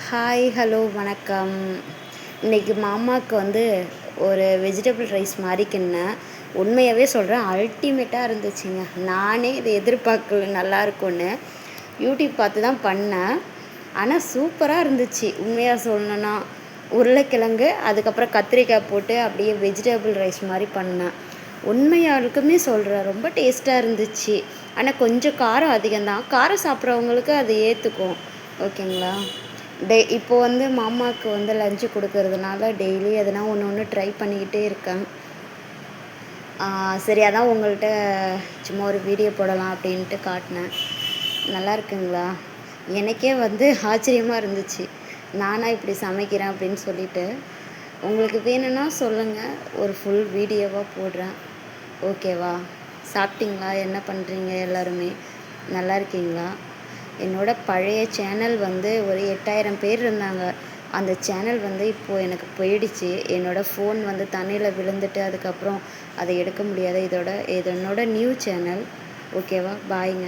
Hi, hello, வணக்கம். இன்னைக்கு மாமாவுக்கு வந்து ஒரு வெஜிடபிள் ரைஸ் மாரி கிண்டினேன். உண்மையாவே சொல்றேன், அல்டிமேட்டா இருந்துச்சுங்க. நானே இத எதிர்பார்க்கல நல்லாருக்கும்னு. யூடியூப் பார்த்து தான் பண்ணேன். ஆனா சூப்பரா இருந்துச்சு. உண்மையா சொல்லணும்னா, உருளைக்கிழங்கு, அதுக்கப்புறம் கத்திரிக்காய் போட்டு அப்படியே வெஜிடபிள் ரைஸ் மாரி பண்ணேன். உண்மையாலுக்குமே சொல்றேன், ரொம்ப டேஸ்ட்டா இருந்துச்சு. ஆனா கொஞ்சம் காரம் அதிகம் தான். காரம் சாப்பிட்றவங்களுக்கு அது ஏத்துக்கும். ஓகேங்களா? இப்போ வந்து மாமாவுக்கு வந்து லஞ்ச் கொடுக்கறதுனால டெய்லி எதனா ஒண்ணு ட்ரை பண்ணிக்கிட்டே இருக்கேன். சரி, அதான் உங்கள்ட்ட சும்மா ஒரு வீடியோ போடலாம் அப்படின்ட்டு காட்டினேன். நல்லா இருக்குங்களா? எனக்கே வந்து ஆச்சரியமா இருந்துச்சு. நானா இப்படி சமைக்கிறேன் அப்படின்னு சொல்லிட்டு. உங்களுக்கு வேணும்னா சொல்லுங்க. ஒரு ஃபுல் வீடியோவா போடுறேன். ஓகேவா? சாப்பிட்டீங்களா? என்ன பண்ணுறீங்க எல்லாருமே? நல்லா இருக்கீங்களா? என்னோட பழைய சேனல் வந்து ஒரு 8000 பேர் இருந்தாங்க. அந்த சேனல் வந்து இப்போது எனக்கு போயிடுச்சு. என்னோடய ஃபோன் வந்து தண்ணியில் விழுந்துட்டு அதுக்கப்புறம் அதை எடுக்க முடியாத இது என்னோட நியூ சேனல். ஓகேவா? பாய்ங்க.